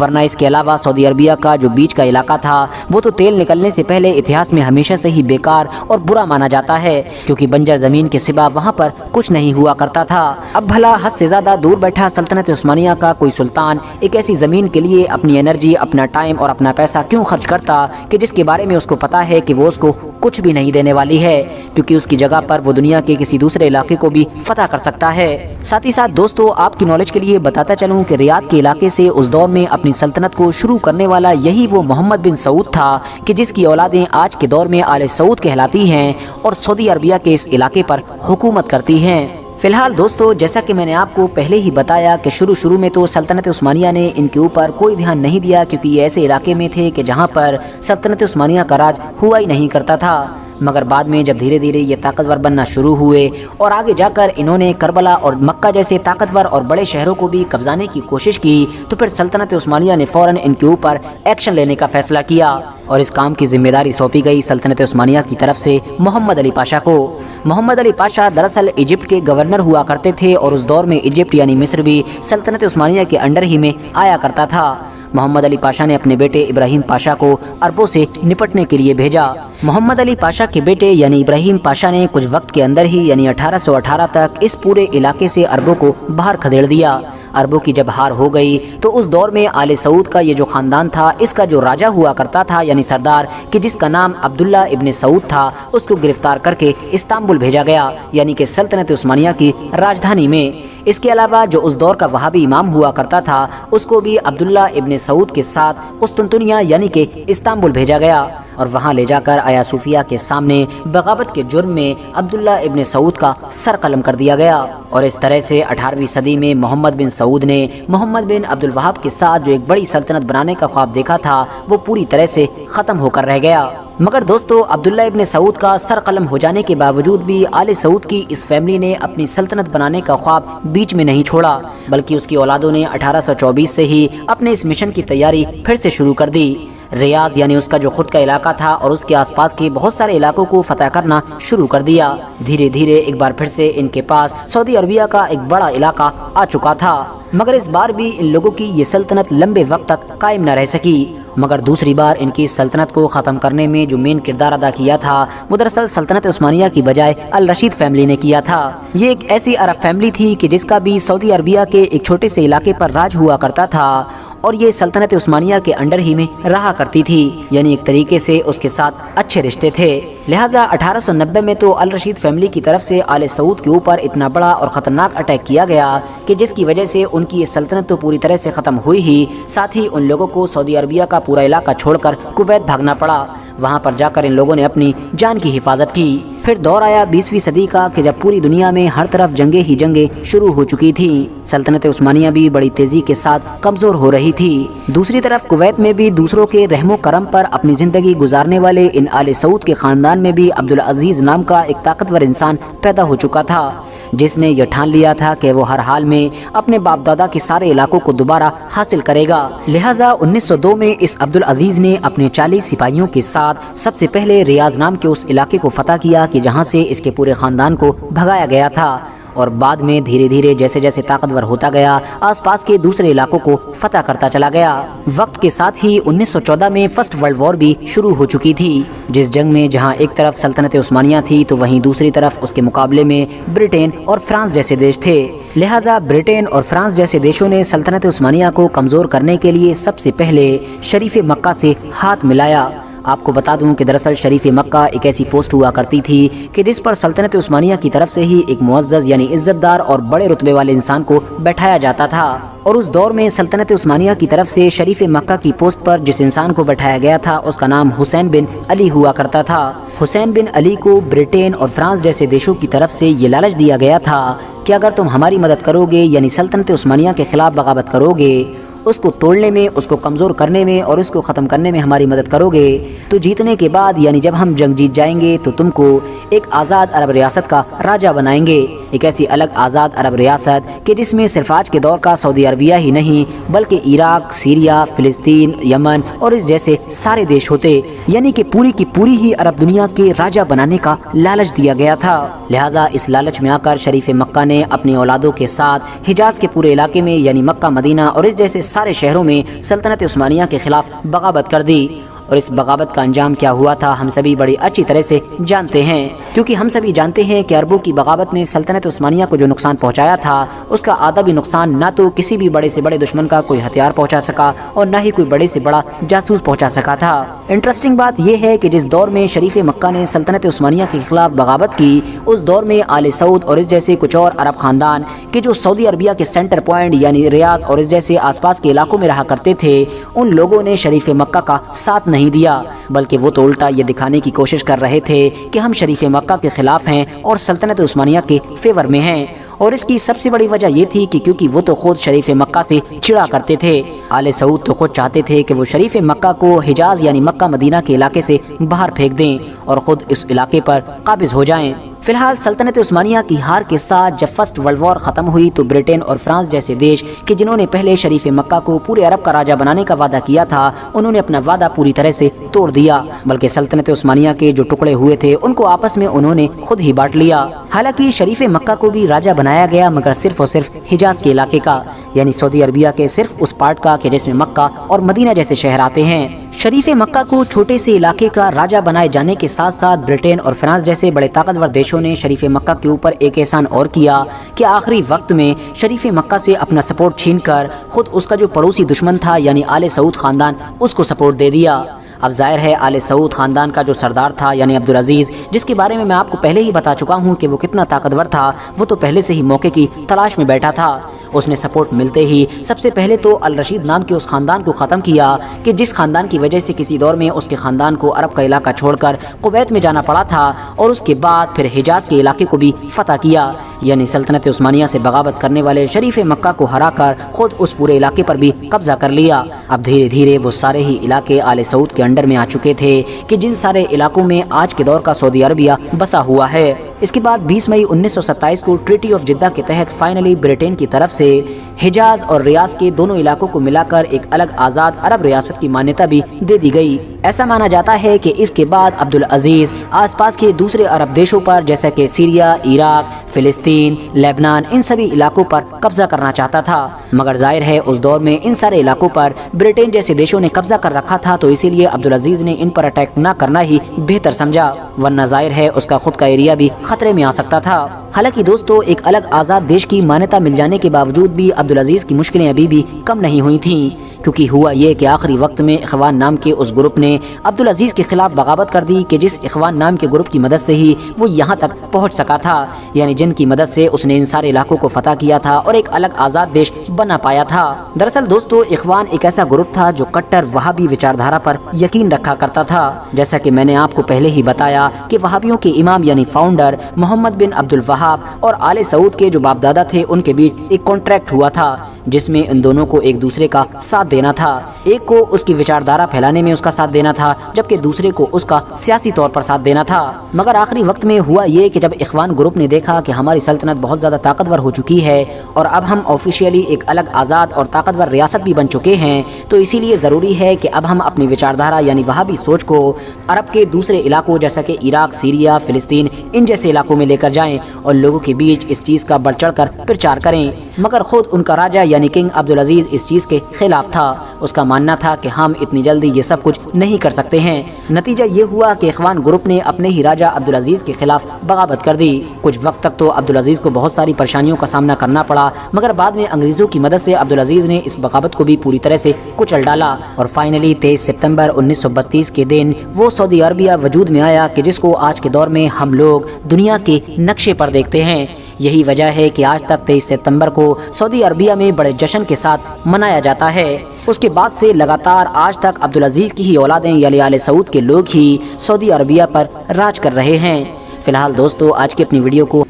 ورنہ اس کے علاوہ سعودی عربیہ کا جو بیچ کا علاقہ تھا وہ تو تیل نکلنے سے پہلے اتہاس میں ہمیشہ سے ہی بیکار اور برا مانا جاتا ہے، کیونکہ بنجر زمین کے سوا وہاں پر کچھ نہیں ہوا کرتا تھا۔ اب بھلا حد سے زیادہ دور بیٹھا سلطنت عثمانیہ کا کوئی سلطان ایک ایسی زمین کے لیے اپنی انرجی، اپنا ٹائم اور اپنا پیسہ کیوں خرچ کرتا کہ جس کے بارے میں اس کو پتا ہے کہ وہ اس کو کچھ بھی نہیں دینے والی ہے، کیونکہ اس کی جگہ پر وہ دنیا کے کسی دوسرے علاقے کو بھی فتح کر سکتا ہے۔ ساتھ ہی ساتھ دوستو، آپ کی نالج کے لیے بتاتا چلوں کہ ریاض کے علاقے سے اس دور میں اپنی سلطنت کو شروع کرنے والا یہی وہ محمد بن سعود تھا کہ جس کی اولادیں آج کے دور میں آل سعود کہلاتی ہیں اور سعودی عربیہ کے اس علاقے پر حکومت کرتی ہیں۔ فی الحال دوستو، جیسا کہ میں نے آپ کو پہلے ہی بتایا کہ شروع میں تو سلطنت عثمانیہ نے ان کے اوپر کوئی دھیان نہیں دیا، کیونکہ یہ ایسے علاقے میں تھے کہ جہاں پر سلطنت عثمانیہ کا راج ہوا ہی نہیں کرتا تھا۔ مگر بعد میں جب دھیرے دھیرے یہ طاقتور بننا شروع ہوئے اور آگے جا کر انہوں نے کربلا اور مکہ جیسے طاقتور اور بڑے شہروں کو بھی قبضانے کی کوشش کی، تو پھر سلطنت عثمانیہ نے فوراً ان کے اوپر ایکشن لینے کا فیصلہ کیا اور اس کام کی ذمہ داری سونپی گئی سلطنت عثمانیہ کی طرف سے محمد علی پاشا کو۔ محمد علی پاشا دراصل ایجپٹ کے گورنر ہوا کرتے تھے اور اس دور میں ایجپٹ یعنی مصر بھی سلطنت عثمانیہ کے انڈر ہی میں آیا کرتا تھا۔ محمد علی پاشا نے اپنے بیٹے ابراہیم پاشا کو عربوں سے نپٹنے کے لیے بھیجا۔ محمد علی پاشا کے بیٹے یعنی ابراہیم پاشا نے کچھ وقت کے اندر ہی یعنی 1818 تک اس پورے علاقے سے عربوں کو باہر کھدیڑ دیا۔ عربوں کی جب ہار ہو گئی تو اس دور میں آل سعود کا یہ جو خاندان تھا، اس کا جو راجہ ہوا کرتا تھا یعنی سردار، کہ جس کا نام عبداللہ ابن سعود تھا، اس کو گرفتار کر کے استنبول بھیجا گیا، یعنی کہ سلطنت عثمانیہ کی راجدھانی میں۔ اس کے علاوہ جو اس دور کا وہابی امام ہوا کرتا تھا، اس کو بھی عبداللہ ابن سعود کے ساتھ قسطنطنیہ یعنی کہ استنبول بھیجا گیا اور وہاں لے جا کر آیا صوفیہ کے سامنے بغاوت کے جرم میں عبداللہ ابن سعود کا سر قلم کر دیا گیا۔ اور اس طرح سے 18ویں صدی میں محمد بن سعود نے محمد بن عبد الوہاب کے ساتھ جو ایک بڑی سلطنت بنانے کا خواب دیکھا تھا، وہ پوری طرح سے ختم ہو کر رہ گیا۔ مگر دوستو، عبداللہ ابن سعود کا سر قلم ہو جانے کے باوجود بھی آل سعود کی اس فیملی نے اپنی سلطنت بنانے کا خواب بیچ میں نہیں چھوڑا، بلکہ اس کی اولادوں نے 1824 سے ہی اپنے اس مشن کی تیاری پھر سے شروع کر دی۔ ریاض یعنی اس کا جو خود کا علاقہ تھا اور اس کے آس پاس کے بہت سارے علاقوں کو فتح کرنا شروع کر دیا۔ دھیرے دھیرے ایک بار پھر سے ان کے پاس سعودی عربیہ کا ایک بڑا علاقہ آ چکا تھا، مگر اس بار بھی ان لوگوں کی یہ سلطنت لمبے وقت تک قائم نہ رہ سکی۔ مگر دوسری بار ان کی سلطنت کو ختم کرنے میں جو مین کردار ادا کیا تھا، وہ دراصل سلطنت عثمانیہ کی بجائے الرشید فیملی نے کیا تھا۔ یہ ایک ایسی عرب فیملی تھی کہ جس کا بھی سعودی عربیہ کے ایک چھوٹے سے علاقے پر راج ہوا کرتا تھا اور یہ سلطنت عثمانیہ کے انڈر ہی میں رہا کرتی تھی، یعنی ایک طریقے سے اس کے ساتھ اچھے رشتے تھے۔ لہٰذا 1890 میں تو الرشید فیملی کی طرف سے آل سعود کے اوپر اتنا بڑا اور خطرناک اٹیک کیا گیا کہ جس کی وجہ سے ان کی یہ سلطنت تو پوری طرح سے ختم ہوئی ہی، ساتھ ہی ان لوگوں کو سعودی عربیہ کا پورا علاقہ چھوڑ کر کویت بھاگنا پڑا۔ وہاں پر جا کر ان لوگوں نے اپنی جان کی حفاظت کی۔ پھر دور آیا 20ویں صدی کا کہ جب پوری دنیا میں ہر طرف جنگیں ہی جنگیں شروع ہو چکی تھیں۔ سلطنت عثمانیہ بھی بڑی تیزی کے ساتھ کمزور ہو رہی تھی۔ دوسری طرف کویت میں بھی دوسروں کے رحم و کرم پر اپنی زندگی گزارنے والے ان آل سعود کے خاندان میں بھی عبدالعزیز نام کا ایک طاقتور انسان پیدا ہو چکا تھا، جس نے یہ ٹھان لیا تھا کہ وہ ہر حال میں اپنے باپ دادا کے سارے علاقوں کو دوبارہ حاصل کرے گا۔ لہٰذا 1902 میں اس عبدالعزیز نے اپنے 40 سپاہیوں کے ساتھ سب سے پہلے ریاض نام کے اس علاقے کو فتح کیا کہ جہاں سے اس کے پورے خاندان کو بھگایا گیا تھا، اور بعد میں دھیرے دھیرے جیسے جیسے طاقتور ہوتا گیا آس پاس کے دوسرے علاقوں کو فتح کرتا چلا گیا۔ وقت کے ساتھ ہی 1914 میں فرسٹ ورلڈ وار بھی شروع ہو چکی تھی، جس جنگ میں جہاں ایک طرف سلطنت عثمانیہ تھی تو وہیں دوسری طرف اس کے مقابلے میں برٹین اور فرانس جیسے دیش تھے۔ لہٰذا برٹین اور فرانس جیسے دیشوں نے سلطنت عثمانیہ کو کمزور کرنے کے لیے سب سے پہلے شریف مکہ سے ہاتھ ملایا۔ آپ کو بتا دوں کہ دراصل شریف مکہ ایک ایسی پوسٹ ہوا کرتی تھی کہ جس پر سلطنت عثمانیہ کی طرف سے ہی ایک معزز یعنی عزت دار اور بڑے رتبے والے انسان کو بیٹھایا جاتا تھا، اور اس دور میں سلطنت عثمانیہ کی طرف سے شریف مکہ کی پوسٹ پر جس انسان کو بیٹھایا گیا تھا اس کا نام حسین بن علی ہوا کرتا تھا۔ حسین بن علی کو برٹین اور فرانس جیسے دیشوں کی طرف سے یہ لالچ دیا گیا تھا کہ اگر تم ہماری مدد کرو گے یعنی سلطنت عثمانیہ کے خلاف بغاوت کرو گے، اس کو توڑنے میں، اس کو کمزور کرنے میں اور اس کو ختم کرنے میں ہماری مدد کرو گے، تو جیتنے کے بعد یعنی جب ہم جنگ جیت جائیں گے تو تم کو ایک آزاد عرب ریاست کا راجہ بنائیں گے، ایک ایسی الگ آزاد عرب ریاست کہ جس میں صرف آج کے دور کا سعودی عربیہ ہی نہیں بلکہ عراق، سیریا، فلسطین، یمن اور اس جیسے سارے دیش ہوتے، یعنی کہ پوری کی پوری ہی عرب دنیا کے راجہ بنانے کا لالچ دیا گیا تھا۔ لہٰذا اس لالچ میں آ کر شریف مکہ نے اپنی اولادوں کے ساتھ حجاز کے پورے علاقے میں یعنی مکہ، مدینہ اور اس جیسے سارے شہروں میں سلطنت عثمانیہ کے خلاف بغاوت کر دی، اور اس بغاوت کا انجام کیا ہوا تھا ہم سبھی بڑی اچھی طرح سے جانتے ہیں، کیونکہ ہم سبھی جانتے ہیں کہ عربوں کی بغاوت نے سلطنت عثمانیہ کو جو نقصان پہنچایا تھا اس کا آدھا بھی نقصان نہ تو کسی بھی بڑے سے بڑے دشمن کا کوئی ہتھیار پہنچا سکا اور نہ ہی کوئی بڑے سے بڑا جاسوس پہنچا سکا تھا۔ انٹرسٹنگ بات یہ ہے کہ جس دور میں شریف مکہ نے سلطنت عثمانیہ کے خلاف بغاوت کی، اس دور میں آل سعود اور اس جیسے کچھ اور عرب خاندان کہ جو سعودی عربیہ کے سینٹر پوائنٹ یعنی ریاض اور اس جیسے آس پاس کے علاقوں میں رہا کرتے تھے، ان لوگوں نے شریف مکہ کا ساتھ نہیں دیا، بلکہ وہ تو الٹا یہ دکھانے کی کوشش کر رہے تھے کہ ہم شریف مکہ کے خلاف ہیں اور سلطنت عثمانیہ کے فیور میں ہیں، اور اس کی سب سے بڑی وجہ یہ تھی کہ کیونکہ وہ تو خود شریف مکہ سے چڑا کرتے تھے۔ آل سعود تو خود چاہتے تھے کہ وہ شریف مکہ کو حجاز یعنی مکہ مدینہ کے علاقے سے باہر پھینک دیں اور خود اس علاقے پر قابض ہو جائیں۔ فی الحال سلطنت عثمانیہ کی ہار کے ساتھ جب فرسٹ ورلڈ وار ختم ہوئی تو برٹن اور فرانس جیسے دیش کہ جنہوں نے پہلے شریف مکہ کو پورے عرب کا راجہ بنانے کا وعدہ کیا تھا، انہوں نے اپنا وعدہ پوری طرح سے توڑ دیا، بلکہ سلطنت عثمانیہ کے جو ٹکڑے ہوئے تھے ان کو آپس میں انہوں نے خود ہی بانٹ لیا۔ حالانکہ شریف مکہ کو بھی راجہ بنایا گیا، مگر صرف اور صرف حجاز کے علاقے کا، یعنی سعودی عربیہ کے صرف اس پارٹ کا کہ جس میں مکہ اور مدینہ جیسے شہر آتے ہیں۔ شریف مکہ کو چھوٹے سے علاقے کا راجہ بنائے جانے کے ساتھ ساتھ برٹن اور فرانس جیسے بڑے طاقتور دیشوں نے شریف مکہ کے اوپر ایک احسان اور کیا کہ آخری وقت میں شریف مکہ سے اپنا سپورٹ چھین کر خود اس کا جو پڑوسی دشمن تھا یعنی آل سعود خاندان، اس کو سپورٹ دے دیا۔ اب ظاہر ہے آل سعود خاندان کا جو سردار تھا یعنی عبدالعزیز، جس کے بارے میں آپ کو پہلے ہی بتا چکا ہوں کہ وہ کتنا طاقتور تھا، وہ تو پہلے سے ہی موقع کی تلاش میں بیٹھا تھا۔ اس نے سپورٹ ملتے ہی سب سے پہلے تو الرشید نام کے اس خاندان کو ختم کیا کہ جس خاندان کی وجہ سے کسی دور میں اس کے خاندان کو عرب کا علاقہ چھوڑ کر کویت میں جانا پڑا تھا، اور اس کے بعد پھر حجاز کے علاقے کو بھی فتح کیا، یعنی سلطنت عثمانیہ سے بغاوت کرنے والے شریف مکہ کو ہرا کر خود اس پورے علاقے پر بھی قبضہ کر لیا۔ اب دھیرے دھیرے وہ سارے ہی علاقے آل سعود کے انڈر میں آ چکے تھے کہ جن سارے علاقوں میں آج کے دور کا سعودی عربیہ بسا ہوا ہے۔ اس کے بعد 20 مئی 1927 کو ٹریٹی آف جدہ کے تحت فائنلی برٹن کی طرف سے حجاز اور ریاض کے دونوں علاقوں کو ملا کر ایک الگ آزاد عرب ریاست کی مانیتا بھی دے دی گئی۔ ایسا مانا جاتا ہے کہ اس کے بعد عبدالعزیز آس پاس کے دوسرے عرب دیشوں پر جیسا کہ سیریا، عراق، فلسطین، لیبنان، ان سبھی علاقوں پر قبضہ کرنا چاہتا تھا، مگر ظاہر ہے اس دور میں ان سارے علاقوں پر برٹن جیسے دیشوں نے قبضہ کر رکھا تھا، تو اسی لیے عبدالعزیز نے ان پر اٹیک نہ کرنا ہی بہتر سمجھا، ورنہ ظاہر ہے اس کا خود کا ایریا بھی خطرے میں آ سکتا تھا۔ حالانکہ دوستو ایک الگ آزاد دیش کی مانیتا مل جانے کے باوجود بھی عبدالعزیز کی مشکلیں ابھی بھی کم نہیں ہوئی تھیں، کیونکہ ہوا یہ کہ آخری وقت میں اخوان نام کے اس گروپ نے عبدالعزیز کے خلاف بغاوت کر دی کہ جس اخوان نام کے گروپ کی مدد سے ہی وہ یہاں تک پہنچ سکا تھا، یعنی جن کی مدد سے اس نے ان سارے علاقوں کو فتح کیا تھا اور ایک الگ آزاد دیش بنا پایا تھا۔ دراصل دوستو اخوان ایک ایسا گروپ تھا جو کٹر وہابی وچاردھارا پر یقین رکھا کرتا تھا، جیسا کہ میں نے آپ کو پہلے ہی بتایا کہ وہابیوں کے امام یعنی فاؤنڈر محمد بن عبد الوہاب اور آل سعود کے جو باپ دادا تھے ان کے بیچ ایک کانٹریکٹ ہوا تھا جس میں ان دونوں کو ایک دوسرے کا ساتھ دینا تھا، ایک کو اس کی وچاردھارا پھیلانے میں اس کا ساتھ دینا تھا، جبکہ دوسرے کو اس کا سیاسی طور پر ساتھ دینا تھا۔ مگر آخری وقت میں ہوا یہ کہ جب اخوان گروپ نے دیکھا کہ ہماری سلطنت بہت زیادہ طاقتور ہو چکی ہے اور اب ہم آفیشیلی ایک الگ آزاد اور طاقتور ریاست بھی بن چکے ہیں، تو اسی لیے ضروری ہے کہ اب ہم اپنی وچاردھارا یعنی وہابی سوچ کو عرب کے دوسرے علاقوں جیسا کہ عراق، سیریا، فلسطین ان جیسے علاقوں میں لے کر جائیں اور لوگوں کے بیچ اس چیز کا بڑھ چڑھ کر پرچار کریں۔ مگر خود ان کا راجہ یعنی کنگ عبدالعزیز اس چیز کے خلاف تھا، اس کا ماننا تھا کہ ہم اتنی جلدی یہ سب کچھ نہیں کر سکتے ہیں۔ نتیجہ یہ ہوا کہ اخوان گروپ نے اپنے ہی راجہ عبدالعزیز کے خلاف بغاوت کر دی۔ کچھ وقت تک تو عبدالعزیز کو بہت ساری پریشانیوں کا سامنا کرنا پڑا، مگر بعد میں انگریزوں کی مدد سے عبدالعزیز نے اس بغاوت کو بھی پوری طرح سے کچل ڈالا اور فائنلی 23 ستمبر 1932 کے دن وہ سعودی عربیہ وجود میں آیا کہ جس کو آج کے دور میں ہم لوگ دنیا کے نقشے پر دیکھتے ہیں۔ یہی وجہ ہے کہ آج تک 23 ستمبر کو سعودی عربیہ میں بڑے جشن کے ساتھ منایا جاتا ہے۔ اس کے بعد سے لگاتار آج تک عبدالعزیز کی ہی اولادیں یعنی آل سعود کے لوگ ہی سعودی عربیہ پر راج کر رہے ہیں۔ فی الحال دوستو آج کی اپنی ویڈیو کو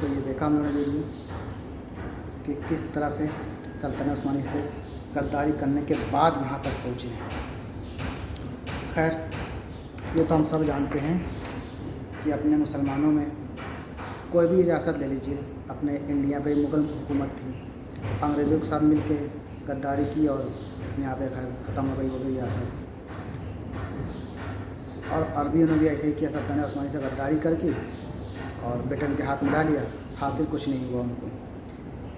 تو یہ دیکھا ہم لوگوں نے ویڈیو کہ کس طرح سے سلطنت عثمانی سے غداری کرنے کے بعد یہاں تک پہنچے ہیں۔ خیر یہ تو ہم سب جانتے ہیں کہ اپنے مسلمانوں میں کوئی بھی ریاست لے لیجیے، اپنے انڈیا پہ مغل حکومت تھی، انگریزوں کے ساتھ مل کے غداری کی اور یہاں پہ ختم ہو گئی وہ بھی ریاست، اور عربیوں نے بھی ایسے ہی کیا، سلطنت عثمانی سے غداری کر کے اور برٹن کے ہاتھ ملا لیا، حاصل کچھ نہیں ہوا ان کو۔